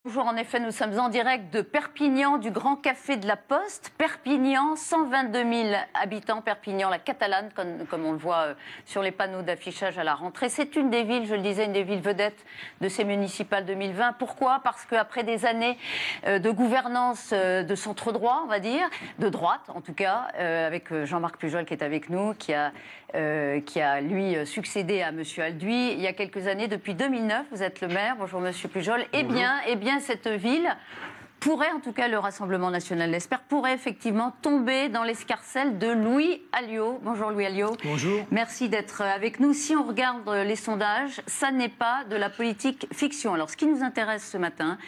Bonjour, en effet, nous sommes en direct de Perpignan, du Grand Café de la Poste. Perpignan, 122 000 habitants, Perpignan, la Catalane, comme on le voit sur les panneaux d'affichage à la rentrée. C'est une des villes, je le disais, une des villes vedettes de ces municipales 2020. Pourquoi? Parce qu'après des années de gouvernance de centre-droit, on va dire, de droite en tout cas, avec Jean-Marc Pujol qui est avec nous, qui a lui succédé à M. Alduy il y a quelques années, depuis 2009, vous êtes le maire. Bonjour M. Pujol. Eh bien, cette ville pourrait, en tout cas le Rassemblement national l'espère, pourrait effectivement tomber dans l'escarcelle de Louis Alliot. Bonjour Louis Alliot. Bonjour. Merci d'être avec nous. Si on regarde les sondages, ça n'est pas de la politique fiction. Alors ce qui nous intéresse ce matin,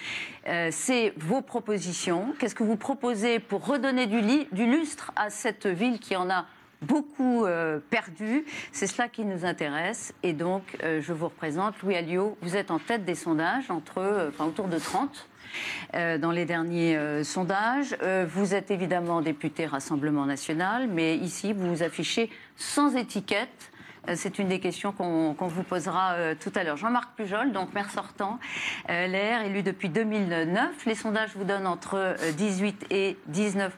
c'est vos propositions. Qu'est-ce que vous proposez pour redonner du lustre à cette ville qui en a beaucoup perdu? C'est cela qui nous intéresse. Et donc, je vous représente. Louis Alliot, vous êtes en tête des sondages, autour de 30 dans les derniers sondages. Vous êtes évidemment député Rassemblement national, mais ici, vous vous affichez sans étiquette. C'est une des questions qu'on vous posera tout à l'heure. Jean-Marc Pujol, donc maire sortant, LR, élu depuis 2009. Les sondages vous donnent entre 18 et 19%.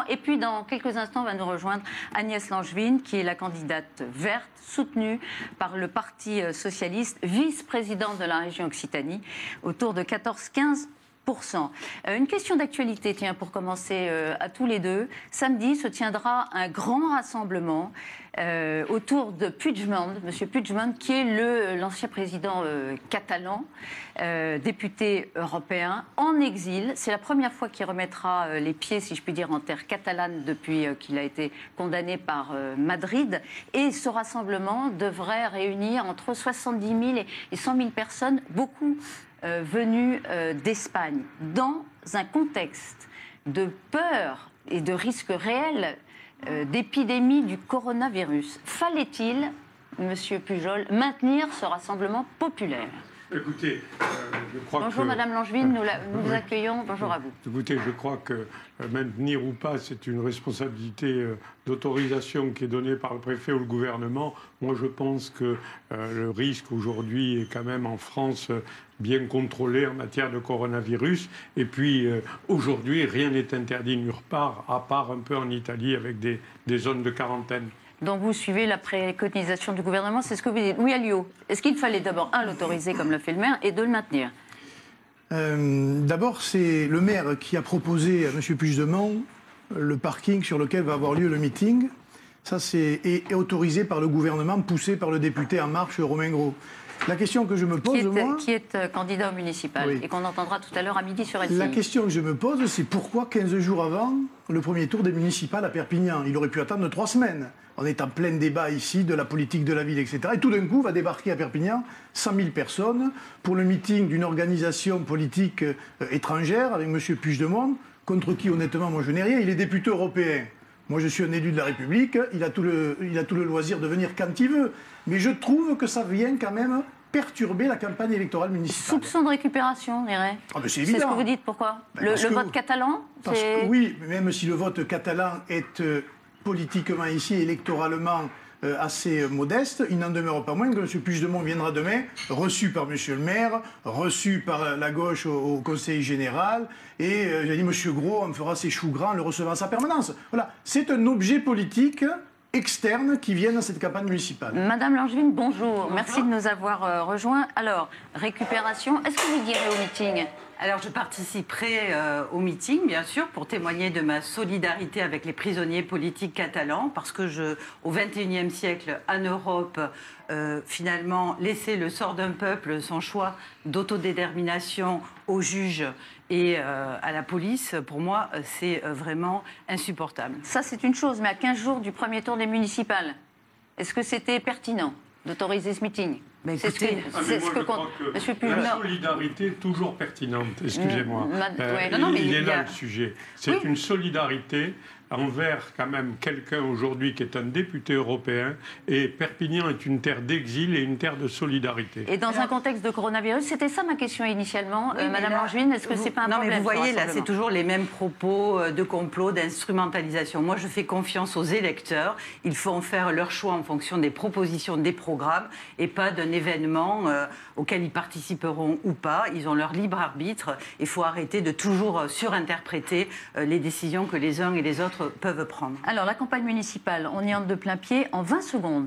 Et puis, dans quelques instants, va nous rejoindre Agnès Langevin, qui est la candidate verte, soutenue par le Parti socialiste, vice-présidente de la région Occitanie, autour de 14-15%. Une question d'actualité, tiens, pour commencer à tous les deux. Samedi se tiendra un grand rassemblement autour de Puigdemont, M. Puigdemont, qui est l'ancien président catalan, député européen, en exil. C'est la première fois qu'il remettra les pieds, si je puis dire, en terre catalane depuis qu'il a été condamné par Madrid. Et ce rassemblement devrait réunir entre 70 000 et 100 000 personnes, beaucoup venus d'Espagne, dans un contexte de peur et de risque réel d'épidémie du coronavirus. Fallait-il, Monsieur Pujol, maintenir ce rassemblement populaire? Écoutez, je crois Bonjour Madame Langevin, nous vous accueillons. Bonjour à vous. Écoutez, je crois que maintenir ou pas, c'est une responsabilité d'autorisation qui est donnée par le préfet ou le gouvernement. Moi, je pense que le risque aujourd'hui est quand même en France bien contrôlé en matière de coronavirus. Et puis, aujourd'hui, rien n'est interdit nulle part, à part un peu en Italie avec des zones de quarantaine. Donc vous suivez la préconisation du gouvernement, c'est ce que vous dites. Louis Alliot, est-ce qu'il fallait d'abord, l'autoriser comme l'a fait le maire, et de le maintenir? D'abord, c'est le maire qui a proposé à M. Puigdemont le parking sur lequel va avoir lieu le meeting. Ça, est autorisé par le gouvernement, poussé par le député En Marche, Romain Gros. La question que je me pose, qui est candidat au municipal, oui, et qu'on entendra tout à l'heure à midi sur LCI. La question que je me pose, c'est pourquoi 15 jours avant le premier tour des municipales à Perpignan? Il aurait pu attendre 3 semaines. On est en plein débat ici de la politique de la ville, etc. Et tout d'un coup, va débarquer à Perpignan 100 000 personnes pour le meeting d'une organisation politique étrangère avec M. Puigdemont, contre qui, honnêtement, moi je n'ai rien. Il est député européen. Moi, je suis un élu de la République. Il a tout le loisir de venir quand il veut. Mais je trouve que ça vient quand même perturber la campagne électorale municipale. Soupçon de récupération, on dirait. Ah, c'est évident. C'est ce que vous dites, pourquoi? Le vote catalan Oui, même si le vote catalan est politiquement ici, électoralement, assez modeste, il n'en demeure pas moins que M. Puigdemont viendra demain, reçu par M. le maire, reçu par la gauche au Conseil général, et j'ai dit M. Gros en fera ses choux grands en le recevant à sa permanence. Voilà, c'est un objet politique externes qui viennent à cette campagne municipale. Madame Langevin, bonjour. Merci de nous avoir rejoints. Alors, récupération, est-ce que vous irez au meeting? Alors, je participerai au meeting, bien sûr, pour témoigner de ma solidarité avec les prisonniers politiques catalans, parce que au XXIe siècle, en Europe, finalement, laisser le sort d'un peuple, son choix d'autodétermination aux juges et à la police, pour moi, c'est vraiment insupportable. Ça, c'est une chose, mais à 15 jours du premier tour des municipales, est-ce que c'était pertinent d'autoriser ce meeting? C'est ce que compte M. Pujol. La solidarité est toujours pertinente, excusez-moi. Il est là le sujet. C'est une solidarité envers quand même quelqu'un aujourd'hui qui est un député européen, et Perpignan est une terre d'exil et une terre de solidarité. Et dans un contexte de coronavirus, c'était ça ma question initialement, oui, Madame Langevin, est-ce que c'est pas un problème? Non, mais vous voyez, là, c'est toujours les mêmes propos de complot, d'instrumentalisation. Moi, je fais confiance aux électeurs. Ils font faire leur choix en fonction des propositions, des programmes, et pas d'un un événement auquel ils participeront ou pas. Ils ont leur libre arbitre. Il faut arrêter de toujours surinterpréter les décisions que les uns et les autres peuvent prendre. Alors, la campagne municipale, on y entre de plein pied en 20 secondes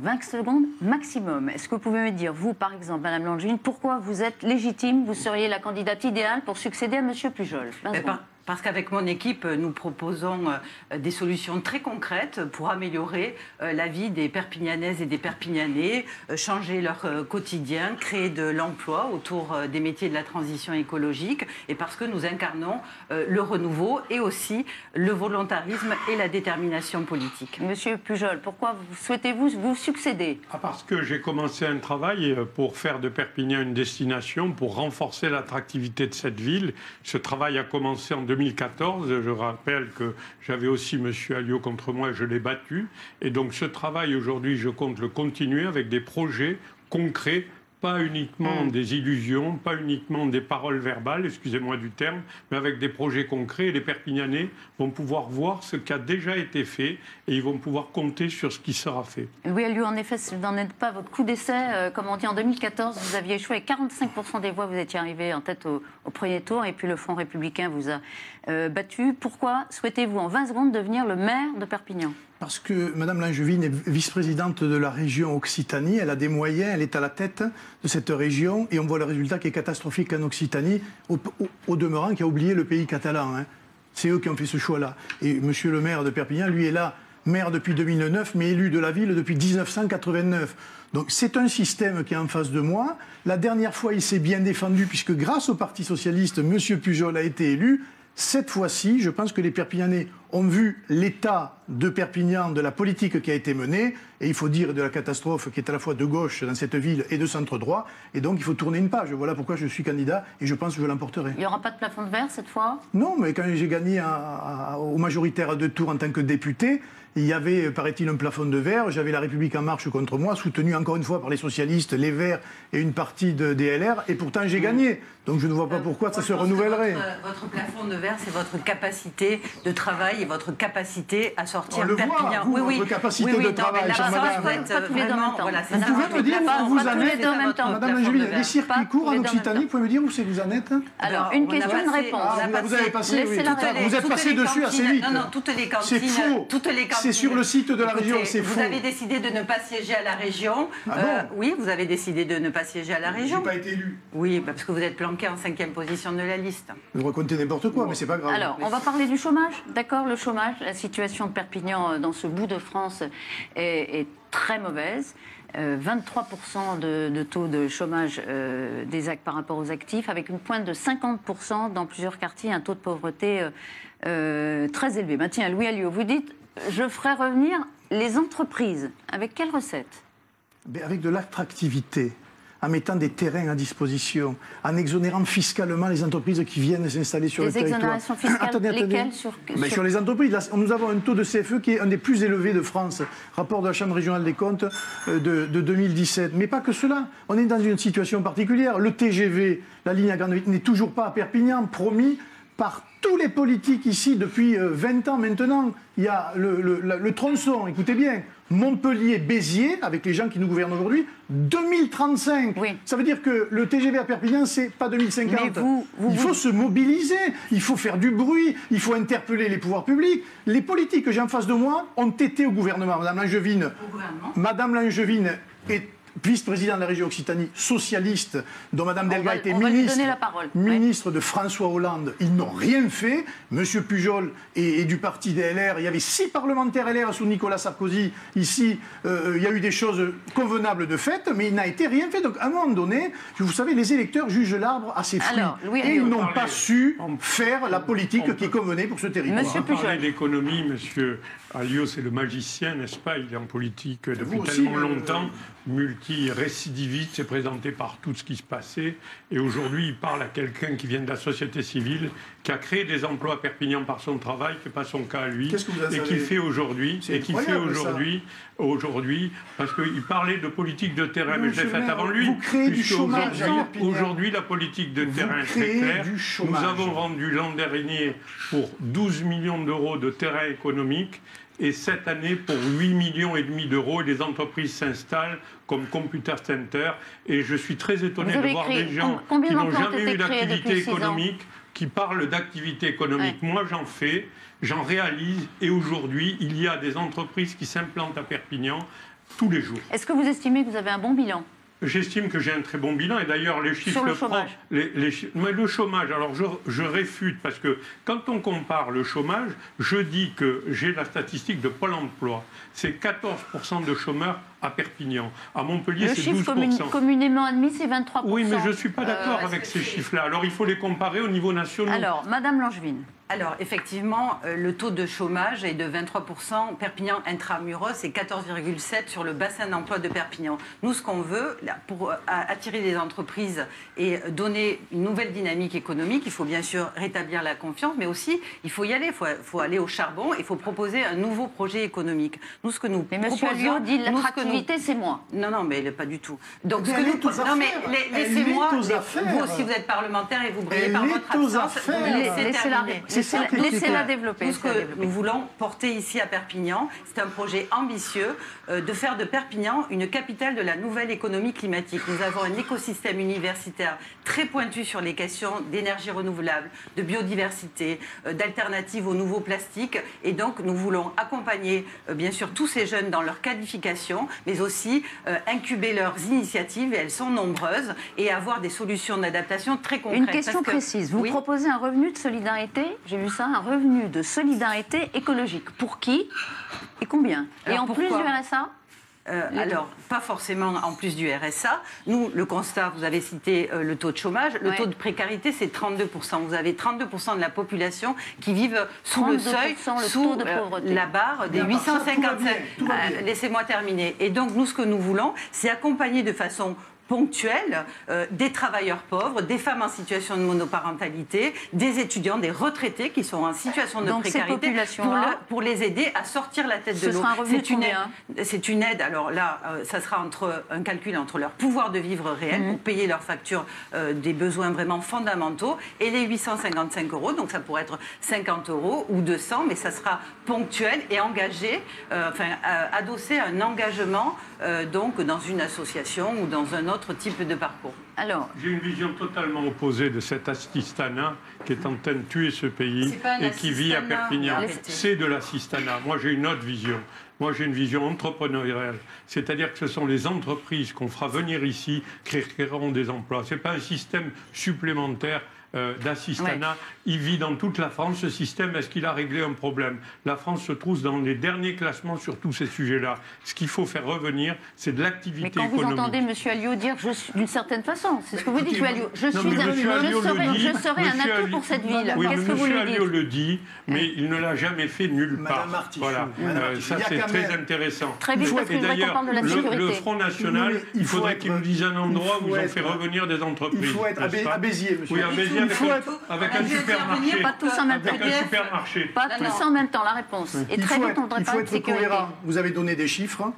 maximum. Est-ce que vous pouvez me dire, vous, par exemple, Madame Langevin, pourquoi vous êtes légitime, vous seriez la candidate idéale pour succéder à Monsieur Pujol? Parce qu'avec mon équipe, nous proposons des solutions très concrètes pour améliorer la vie des Perpignanaises et des Perpignanais, changer leur quotidien, créer de l'emploi autour des métiers de la transition écologique, et parce que nous incarnons le renouveau et aussi le volontarisme et la détermination politique. Monsieur Pujol, pourquoi souhaitez-vous vous succéder? Parce que j'ai commencé un travail pour faire de Perpignan une destination, pour renforcer l'attractivité de cette ville. Ce travail a commencé en 2014, je rappelle que j'avais aussi M. Alliot contre moi et je l'ai battu. Et donc ce travail aujourd'hui, je compte le continuer avec des projets concrets, pas uniquement des illusions, pas uniquement des paroles verbales, excusez-moi du terme, mais avec des projets concrets. Et les Perpignanais vont pouvoir voir ce qui a déjà été fait et ils vont pouvoir compter sur ce qui sera fait. Oui, Alliot, en effet, ce n'en est pas votre coup d'essai. Comme on dit, en 2014, vous aviez échoué avec 45% des voix. Vous étiez arrivé en tête au premier tour et puis le Front républicain vous a battu. Pourquoi souhaitez-vous en 20 secondes devenir le maire de Perpignan? Parce que Mme Langevin est vice-présidente de la région Occitanie, elle a des moyens, elle est à la tête de cette région et on voit le résultat qui est catastrophique en Occitanie, au demeurant qui a oublié le pays catalan. Hein. C'est eux qui ont fait ce choix-là. Et monsieur le maire de Perpignan, lui, est là, maire depuis 2009, mais élu de la ville depuis 1989. Donc c'est un système qui est en face de moi. La dernière fois, il s'est bien défendu puisque grâce au Parti socialiste, monsieur Pujol a été élu. Cette fois-ci, je pense que les Perpignanais ont vu l'état de Perpignan, de la politique qui a été menée, et il faut dire de la catastrophe qui est à la fois de gauche dans cette ville et de centre-droit, et donc il faut tourner une page. Voilà pourquoi je suis candidat et je pense que je l'emporterai. Il n'y aura pas de plafond de verre cette fois? Non, mais quand j'ai gagné au majoritaire de Tours en tant que député, il y avait, paraît-il, un plafond de verre. J'avais La République En Marche contre moi, soutenu encore une fois par les socialistes, les Verts et une partie de DLR, et pourtant j'ai gagné. Donc je ne vois pas pourquoi ça se renouvellerait. Votre plafond de verre, c'est votre capacité de travail et votre capacité à sortir Voit, Perpignan. vous, votre capacité de travail. Pas tous les deux en même temps. Vous pouvez me dire où vous en êtes, Madame Langevin, il y a des circuits courts en Occitanie, vous pouvez me dire où c'est que vous en êtes? Alors, une question, une réponse. Vous avez passé, oui. Vous êtes passé dessus assez vite. Non, toutes les cantines. C'est faux. C'est sur le site de la région, c'est faux. Vous avez décidé de ne pas siéger à la région. Oui, vous avez décidé de ne pas siéger à la région. Je n'ai pas été élu. Oui, parce que vous êtes planqué en 5e position de la liste. Vous racontez n'importe quoi, mais c'est pas grave. Alors, on va parler du chômage, d'accord? Le chômage, la situation de Perpignan dans ce bout de France est très mauvaise. 23% de taux de chômage par rapport aux actifs, avec une pointe de 50% dans plusieurs quartiers, un taux de pauvreté très élevé. Ben, tiens, Louis Alliot, vous dites, je ferai revenir les entreprises. Avec quelle recette? Avec de l'attractivité, en mettant des terrains à disposition, en exonérant fiscalement les entreprises qui viennent s'installer sur le territoire. Les exonérations fiscales, lesquelles sur les entreprises. Là, nous avons un taux de CFE qui est un des plus élevés de France, rapport de la Chambre régionale des comptes de 2017. Mais pas que cela, on est dans une situation particulière. Le TGV, la ligne à grande vitesse, n'est toujours pas à Perpignan, promis par tous les politiques ici depuis 20 ans maintenant. Il y a le tronçon, écoutez bien, Montpellier-Béziers, avec les gens qui nous gouvernent aujourd'hui, 2035. Oui. Ça veut dire que le TGV à Perpignan, c'est pas 2050. Mais il faut se mobiliser, il faut faire du bruit, il faut interpeller les pouvoirs publics. Les politiques que j'ai en face de moi ont été au gouvernement. Madame Langevin est vice-président de la région Occitanie, socialiste, dont Mme Delga était ministre de François Hollande. Ils n'ont rien fait. Monsieur Pujol et du parti DLR, il y avait 6 parlementaires LR sous Nicolas Sarkozy. Ici, il y a eu des choses convenables de fait, mais il n'a été rien fait. Donc, à un moment donné, vous savez, les électeurs jugent l'arbre à ses fruits. Et ils n'ont pas su faire la politique qui convenait pour ce territoire. Monsieur Pujol. On parlait d'économie, monsieur Alliot, c'est le magicien, n'est-ce pas? Il est en politique depuis tellement longtemps, multi-récidiviste, s'est présenté par tout ce qui se passait. Et aujourd'hui, il parle à quelqu'un qui vient de la société civile, qui a créé des emplois à Perpignan par son travail, qui n'est pas son cas à lui, et qui fait aujourd'hui, parce qu'il parlait de politique de terrain, mais je l'ai fait avant lui. Vous créez du chômage. Aujourd'hui, la politique de terrain est très claire. Nous avons vendu l'an dernier pour 12 millions d'euros de terrain économique. et cette année pour 8,5 millions d'euros. Et les entreprises s'installent comme Computer Center. Et je suis très étonné de voir des gens qui n'ont jamais eu d'activité économique, qui parlent d'activité économique. Ouais. Moi, j'en fais, j'en réalise. Et aujourd'hui, il y a des entreprises qui s'implantent à Perpignan tous les jours. Est-ce que vous estimez que vous avez un bon bilan ? J'estime que j'ai un très bon bilan et d'ailleurs les chiffres... Sur le chômage. Mais le chômage, alors je réfute parce que quand on compare le chômage, je dis que j'ai la statistique de Pôle emploi. C'est 14% de chômeurs à Perpignan. À Montpellier, c'est 12%. Le chiffre communément admis, c'est 23%. Oui, mais je ne suis pas d'accord avec ces chiffres-là. Alors il faut les comparer au niveau national. Alors, Madame Langevin. Alors, effectivement, le taux de chômage est de 23%. Perpignan intramuros et 14,7% sur le bassin d'emploi de Perpignan. Nous, ce qu'on veut, pour attirer les entreprises et donner une nouvelle dynamique économique, il faut bien sûr rétablir la confiance, mais aussi, il faut y aller. Il faut aller au charbon, il faut proposer un nouveau projet économique. Nous, ce que nous proposons... Mais M. Alliot dit l'attractivité, c'est moi. Non, mais pas du tout. Donc, laissez-moi... Vous aussi, vous êtes parlementaire et vous brillez par votre absence. Laissez-la développer. Tout ce que nous voulons porter ici à Perpignan, c'est un projet ambitieux de faire de Perpignan une capitale de la nouvelle économie climatique. Nous avons un écosystème universitaire très pointu sur les questions d'énergie renouvelable, de biodiversité, d'alternatives aux nouveaux plastiques. Et donc, nous voulons accompagner, bien sûr, tous ces jeunes dans leur qualification, mais aussi incuber leurs initiatives, et elles sont nombreuses, et avoir des solutions d'adaptation très concrètes. Une question précise. Vous proposez un revenu de solidarité, j'ai vu ça, un revenu de solidarité écologique. Pour qui et combien? Et en plus du RSA? Alors, pas forcément en plus du RSA. Nous, le constat, vous avez cité le taux de chômage. Le taux de précarité, c'est 32%. Vous avez 32% de la population qui vivent sous le seuil, sous la barre des 855. Laissez-moi terminer. Et donc, nous, ce que nous voulons, c'est accompagner de façon ponctuelle des travailleurs pauvres, des femmes en situation de monoparentalité, des étudiants, des retraités qui sont en situation de précarité pour les aider à sortir la tête de l'eau. C'est une aide. Alors là, ça sera un calcul entre leur pouvoir de vivre réel pour payer leurs factures des besoins vraiment fondamentaux et les 855 €. Donc ça pourrait être 50 € ou 200, mais ça sera ponctuel et engagé, adossé à un engagement donc dans une association ou dans un autre type de parcours. Alors, j'ai une vision totalement opposée de cet assistanat qui est en train de tuer ce pays et qui vit à Perpignan. C'est de l'assistanat. Moi, j'ai une autre vision. Moi, j'ai une vision entrepreneuriale. C'est-à-dire que ce sont les entreprises qu'on fera venir ici qui créeront des emplois. Ce n'est pas un système supplémentaire d'assistanat. Ouais. Il vit dans toute la France, ce système. Est-ce qu'il a réglé un problème? La France se trouve dans les derniers classements sur tous ces sujets-là. Ce qu'il faut faire revenir, c'est de l'activité économique. Mais quand vous entendez M. Alliot dire d'une certaine façon, c'est ce que vous dites, M. Alliot, je serai un atout pour cette ville. Oui, qu'est-ce que vous lui dites? M. Alliot le dit, mais il ne l'a jamais fait nulle part. Voilà. Ça, c'est très intéressant. Très vite, parce que je voudrais qu'on parle de la sécurité. Le Front National, il faudrait qu'il nous dise un endroit où ils ont fait revenir des entreprises. Il faut être à Béziers, monsieur. Oui, à Béziers, avec un supermarché. Pas tous en même temps. Avec un supermarché. Pas tous en même temps, la réponse. Et très vite, on ne devrait pas de sécurité. Vous avez donné des chiffres.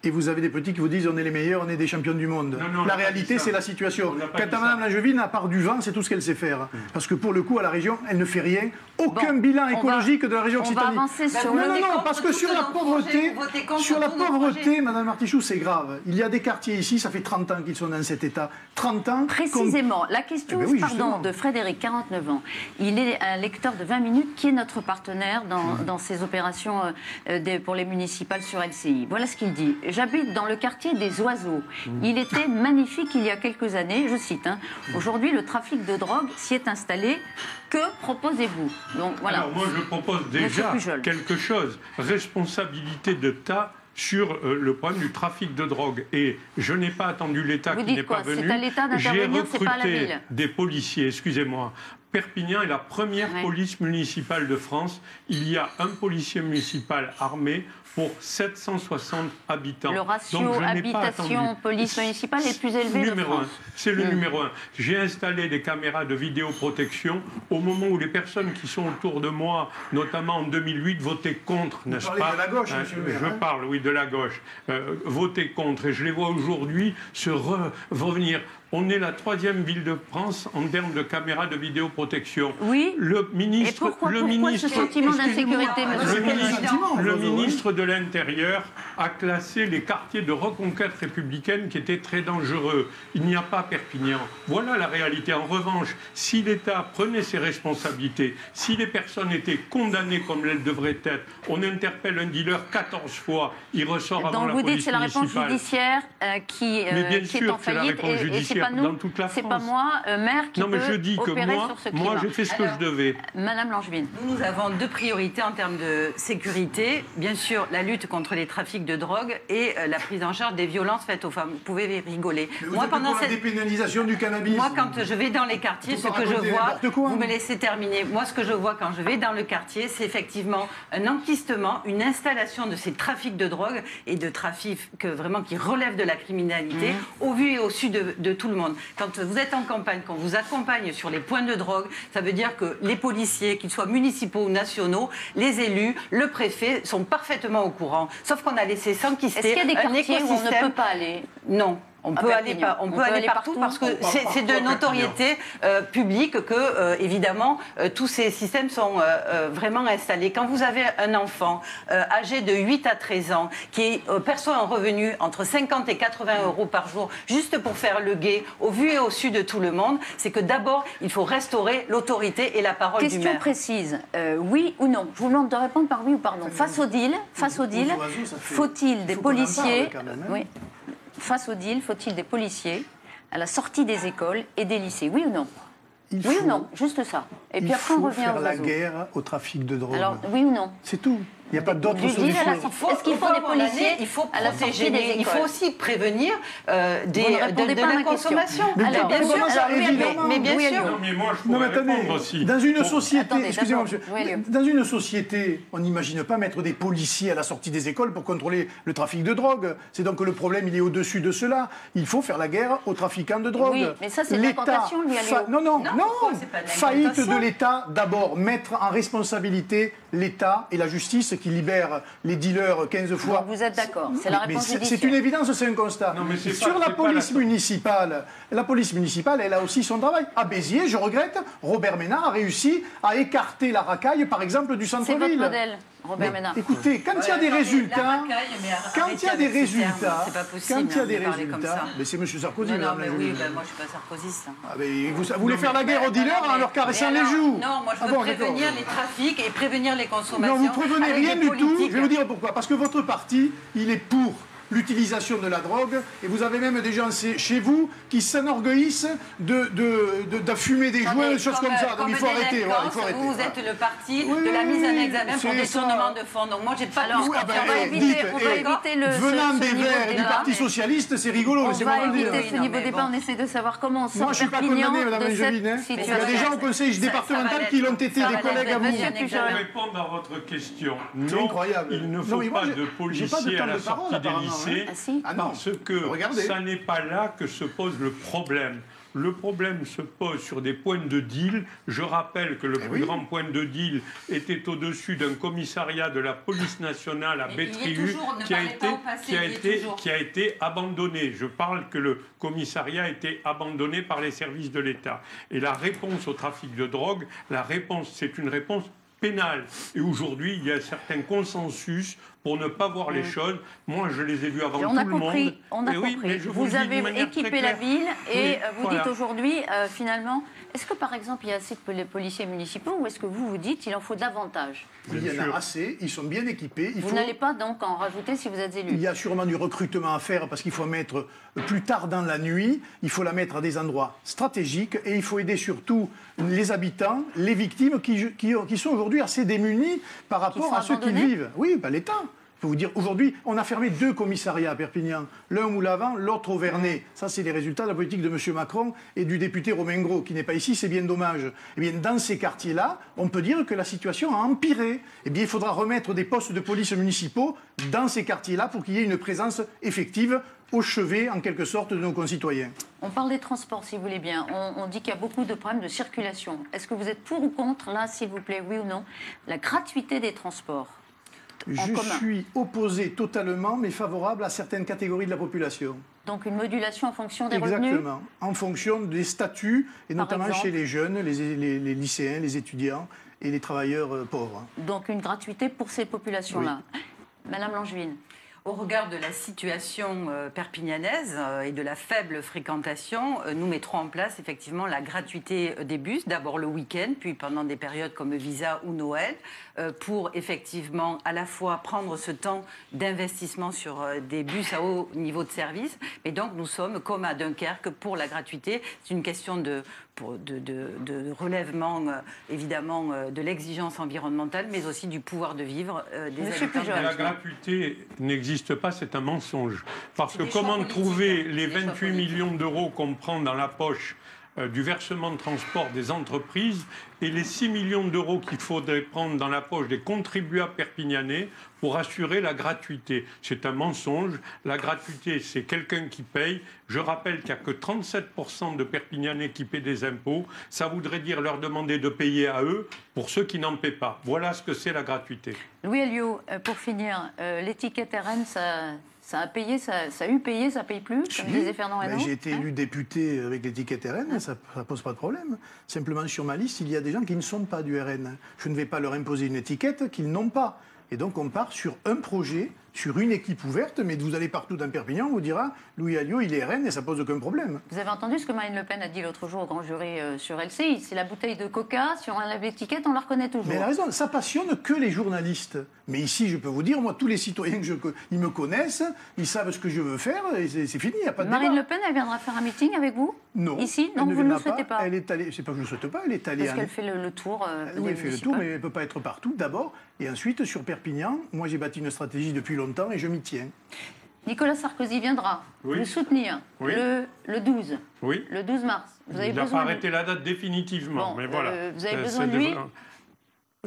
Et vous avez des petits qui vous disent on est les meilleurs, on est des champions du monde. Non, la réalité, c'est la situation. Quant à Mme Langevin, à part du vent, c'est tout ce qu'elle sait faire. Parce que pour le coup, à la région, elle ne fait rien. Aucun bilan écologique de la région Occitanie. On va avancer sur le Non, parce que sur la pauvreté, Mme Martichoux, c'est grave. Il y a des quartiers ici, ça fait 30 ans qu'ils sont dans cet état. 30 ans. Précisément. La question de Frédéric, 49 ans. Il est un lecteur de 20 minutes qui est notre partenaire dans ces opérations pour les municipales sur LCI. Voilà ce qu'il dit. J'habite dans le quartier des Oiseaux. Il était magnifique il y a quelques années, je cite. Aujourd'hui, le trafic de drogue s'y est installé. Que proposez-vous? Donc, voilà. Alors moi, je propose déjà quelque chose. Responsabilité d'État sur le problème du trafic de drogue. Et je n'ai pas attendu l'État qui n'est pas venu. C'est à l'État d'intervenir, c'est pas à la ville. J'ai recruté des policiers, excusez-moi. Perpignan est la première police municipale de France. Il y a un policier municipal armé pour 760 habitants. Le ratio habitation-police municipale est plus élevé de France. C'est le numéro 1. J'ai installé des caméras de vidéoprotection au moment où les personnes qui sont autour de moi, notamment en 2008, votaient contre, n'est-ce pas? Vous parlez de la gauche, monsieur le maire. Je parle, oui, de la gauche. Votaient contre. Et je les vois aujourd'hui se revenir. On est la 3e ville de France en termes de caméras de vidéoprotection. Oui. Le ministre, et pourquoi ce sentiment d'insécurité, monsieur le ministre de l'Intérieur a classé les quartiers de reconquête républicaine qui étaient très dangereux. Il n'y a pas Perpignan. Voilà la réalité. En revanche, si l'État prenait ses responsabilités, si les personnes étaient condamnées comme elles devraient être, on interpelle un dealer 14 fois, il ressort avant la police municipale. Donc vous dites c'est la réponse judiciaire qui est en faillite et c'est pas nous, c'est pas moi, maire, qui peut opérer sur ce crime. Moi, j'ai fait ce que je devais. Madame Langevin. Nous avons 2 priorités en termes de sécurité. Bien sûr, la lutte contre les trafics de drogue et la prise en charge des violences faites aux femmes. Vous pouvez rigoler. Moi, pendant la dépénalisation du cannabis. Moi, quand je vais dans les quartiers, ce que je vois, vous me laissez terminer. Moi, ce que je vois quand je vais dans le quartier, c'est effectivement un enquistement, une installation de ces trafics de drogue et de trafics vraiment qui relèvent de la criminalité au vu et au su de tout le monde. Quand vous êtes en campagne, qu'on vous accompagne sur les points de drogue, ça veut dire que les policiers, qu'ils soient municipaux ou nationaux, les élus, le préfet, sont parfaitement au courant. Sauf qu'on a laissé s'enquister. Est-ce qu'il y a des quartiers où on ne peut pas aller? Non. On peut aller partout parce que c'est de notoriété publique que, évidemment, tous ces systèmes sont vraiment installés. Quand vous avez un enfant âgé de 8 à 13 ans qui perçoit un revenu entre 50 et 80 euros par jour juste pour faire le guet, au vu et au su de tout le monde, c'est que d'abord, il faut restaurer l'autorité et la parole du maire. Question précise, oui ou non? Je vous demande de répondre par oui ou par non. Face au deal, faut-il des policiers? Face au deal, faut-il des policiers à la sortie des écoles et des lycées? Oui ou non? Oui ou non? Juste ça. Et puis après, on revient faire aux la oiseaux. Guerre au trafic de drogue. Alors, oui ou non? C'est tout. Il n'y a pas d'autre solution. Est-ce qu'il faut des policiers il faut à la sortie des écoles? Il faut aussi prévenir de la consommation. Alors, bien sûr, mais bien sûr. Non, mais moi, je pourrais répondre aussi. Dans une société, attendez, excusez-moi, monsieur, oui, dans une société, on n'imagine pas mettre des policiers à la sortie des écoles pour contrôler le trafic de drogue. C'est donc que le problème, il est au-dessus de cela. Il faut faire la guerre aux trafiquants de drogue. Oui, mais ça, c'est de l'incantation, lui, Non. c'est pas de Faillite de l'incantation. l'État, d'abord, mettre en responsabilité l'État et la justice qui libère les dealers 15 fois. Donc vous êtes d'accord, c'est la réponse judiciaire. C'est une évidence, c'est un constat. Non, mais c'est sur pas- la c'est police pas la- municipale, la police municipale, elle a aussi son travail. À Béziers, je regrette, Robert Ménard a réussi à écarter la racaille, par exemple, du C'est votre centre-ville. modèle, Robert Ménard. Écoutez, quand il y a des résultats, c'est pas possible de parler comme ça. mais c'est M. Sarkozy. Non, madame mais la oui, juge. moi je suis pas sarkozyste. Ah, mais vous voulez faire la guerre aux dealers en leur caressant les joues? Non, moi je Ah veux bon, prévenir d'accord. les trafics et prévenir les consommations. Non, vous prévenez avec rien des du tout. politiques. Je vais vous dire pourquoi. Parce que votre parti, il est pour l'utilisation de la drogue, et vous avez même des gens chez vous qui s'enorgueillissent de fumer des joints, des choses comme ça. Donc il faut arrêter. Voilà, il faut arrêter. Vous êtes le parti Oui, de la mise en examen pour c'est détournement ça. de fonds. Donc moi j'ai pas Alors, plus on va confiance. éviter le venant ce des niveau Verts de et du débat. Parti Socialiste, c'est rigolo. On laissez-moi va vous le dire. éviter ce Non, niveau mais de débat, bon. on essaie de savoir comment on sort Moi, je ne suis pas Perpignan condamné, Madame de Angevine. cette Il y a situation. des gens au conseil départemental qui l'ont été, des collègues à vous. Monsieur Pour Pujol. répondre à votre question, C'est non, incroyable. il ne Non, faut mais moi, pas de j'ai pas de policiers temps à la de parole, sortie des apparemment, lycées, Ah si. Ah non. parce que Regardez. ça n'est pas là que se pose le problème. Le problème se pose sur des points de deal. Je rappelle que le plus grand point de deal était au-dessus d'un commissariat de la police nationale à Mais il y est Bétriu toujours, ne qui a parlez pas au passé, il y est toujours. été abandonné. Je parle que le commissariat a été abandonné par les services de l'État. Et la réponse au trafic de drogue, c'est une réponse pénale. Et aujourd'hui, il y a un certain consensus pour ne pas voir les choses. Moi, je les ai vus avant On tout a le compris, monde. on a Et oui, compris. mais je le Vous dis avez d'une manière équipé très la claire. ville et Oui, vous voilà. dites aujourd'hui, finalement, est-ce que par exemple il y a assez de policiers municipaux ou est-ce que vous vous dites qu'il en faut davantage? Il y en Bien a sûr. assez, ils sont bien équipés. Vous n'allez pas donc en rajouter si vous êtes élu? Il y a sûrement du recrutement à faire parce qu'il faut mettre plus tard dans la nuit, il faut la mettre à des endroits stratégiques et il faut aider surtout les habitants, les victimes qui sont aujourd'hui assez démunis par rapport sont à ceux qui abandonnés vivent. Oui, bah, l'État. Je peux vous dire, aujourd'hui, on a fermé 2 commissariats à Perpignan, l'un au Moulavant, l'autre au Vernet. Ça, c'est les résultats de la politique de M. Macron et du député Romain Gros, qui n'est pas ici, c'est bien dommage. Eh bien, dans ces quartiers-là, on peut dire que la situation a empiré. Eh bien, il faudra remettre des postes de police municipaux dans ces quartiers-là pour qu'il y ait une présence effective au chevet, en quelque sorte, de nos concitoyens. On parle des transports, si vous voulez bien. On dit qu'il y a beaucoup de problèmes de circulation. Est-ce que vous êtes pour ou contre, là, s'il vous plaît, oui ou non, la gratuité des transports en Je commun? suis opposé totalement, mais favorable à certaines catégories de la population. Donc une modulation en fonction des revenus. Exactement, en fonction des statuts, et Par notamment exemple. chez les jeunes, les lycéens, les étudiants et les travailleurs pauvres. Donc une gratuité pour ces populations-là. Madame Langevin. Au regard de la situation perpignanaise et de la faible fréquentation, nous mettrons en place effectivement la gratuité des bus, d'abord le week-end, puis pendant des périodes comme Visa ou Noël, pour effectivement à la fois prendre ce temps d'investissement sur des bus à haut niveau de service. Et donc nous sommes comme à Dunkerque pour la gratuité. C'est une question de relèvement évidemment de l'exigence environnementale, mais aussi du pouvoir de vivre des habitants. La gratuité n'existe pas, c'est un mensonge. Parce que des choix comment politiques, trouver hein. les C'est des choix 28 millions d'euros qu'on prend dans la poche du versement de transport des entreprises et les 6 millions d'euros qu'il faudrait prendre dans la poche des contribuables perpignanais pour assurer la gratuité. C'est un mensonge. La gratuité, c'est quelqu'un qui paye. Je rappelle qu'il n'y a que 37% de Perpignanais qui paient des impôts. Ça voudrait dire leur demander de payer à eux pour ceux qui n'en paient pas. Voilà ce que c'est la gratuité. Louis Alliot, pour finir, l'étiquette RN, ça a payé, ça a eu payé, ça ne paye plus, comme disait Fernand Reynaud. J'ai été élu député avec l'étiquette RN, ça ne pose pas de problème. Simplement, sur ma liste, il y a des gens qui ne sont pas du RN. Je ne vais pas leur imposer une étiquette qu'ils n'ont pas. Et donc, on part sur un projet, sur une équipe ouverte, mais vous allez partout dans Perpignan, on vous dira Louis Alliot, il est RN et ça pose aucun problème. Vous avez entendu ce que Marine Le Pen a dit l'autre jour au grand jury sur LCI. C'est la bouteille de coca, si on enlève l'étiquette, on la reconnaît toujours. Mais elle a raison, ça passionne que les journalistes. Mais ici, je peux vous dire, moi, tous les citoyens ils me connaissent, ils savent ce que je veux faire, et c'est fini, il n'y a pas de Marine débat. Le Pen, elle viendra faire un meeting avec vous? Non. Ici? elle Non, ne vous ne le viendra souhaitez pas? Elle est allée, c'est pas que je ne le souhaite pas, elle est allée Parce qu'elle fait le tour oui, des elle fait le municipales. tour, mais elle ne peut pas être partout, d'abord. Et ensuite, sur Perpignan, moi, j'ai bâti une stratégie depuis longtemps et je m'y tiens. Nicolas Sarkozy viendra Oui. vous soutenir Oui. le 12. Oui. Le 12 mars. Vous avez Il n'a besoin pas de- arrêté la date définitivement. Bon, mais voilà. vous avez Euh, besoin c'est de lui?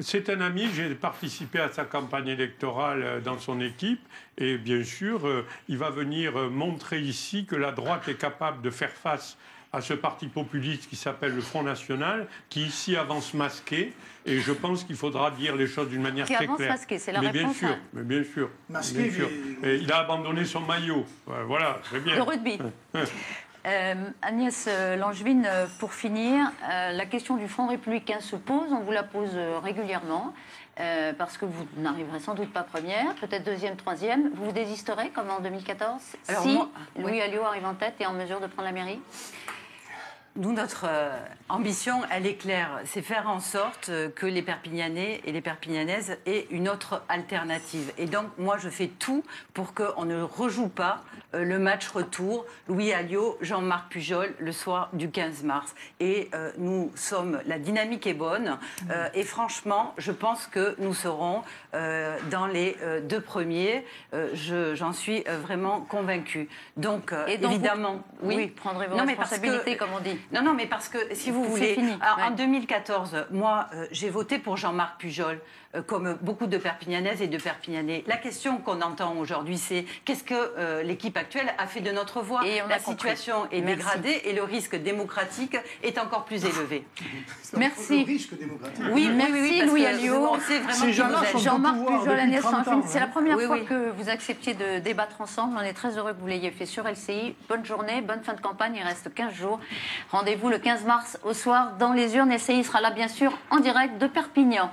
C'est un ami, j'ai participé à sa campagne électorale dans son équipe et bien sûr, il va venir montrer ici que la droite est capable de faire face à ce parti populiste qui s'appelle le Front National, qui ici avance masqué. Et je pense qu'il faudra dire les choses d'une manière Qui très avance claire. masqué, c'est la mais réponse, bien sûr, hein. mais bien sûr. Masqué, bien sûr. mais- Et il a abandonné son maillot. Voilà, très bien. Le rugby. Agnès Langevin, pour finir, la question du Front républicain se pose, on vous la pose régulièrement, parce que vous n'arriverez sans doute pas première, peut-être deuxième, troisième. Vous désisterez comme en 2014 Alors si moi, Louis Alliot arrive en tête et en mesure de prendre la mairie? Nous, notre ambition, elle est claire. C'est faire en sorte que les Perpignanais et les Perpignanaises aient une autre alternative. Et donc, moi, je fais tout pour qu'on ne rejoue pas le match retour Louis Alliot, Jean-Marc Pujol, le soir du 15 mars. Et la dynamique est bonne. Et franchement, je pense que nous serons dans les deux premiers. J'en suis vraiment convaincue. Donc, Et donc évidemment, vous prendrez vos Non, mais parce que- responsabilités, comme on dit. Non, mais parce que si vous C'est voulez, fini, alors, ouais. en 2014, moi, j'ai voté pour Jean-Marc Pujol, comme beaucoup de Perpignanaises et de Perpignanais. La question qu'on entend aujourd'hui, c'est qu'est-ce que l'équipe actuelle a fait de notre voix? Et on a La compris. situation est Merci. dégradée et le risque démocratique est encore plus élevé. Merci. Le risque démocratique. Oui, Merci, parce Louis que Alliot. on sait vraiment Ces qui gens-là vous êtes. sont Jean-Marc au pouvoir Pujol, depuis Agnès 30 ans, Langevin, c'est la première Oui, fois oui. que vous acceptiez de débattre ensemble. On est très heureux que vous l'ayez fait sur LCI. Bonne journée, bonne fin de campagne, il reste 15 jours. Rendez-vous le 15 mars au soir dans les urnes. LCI sera là bien sûr en direct de Perpignan.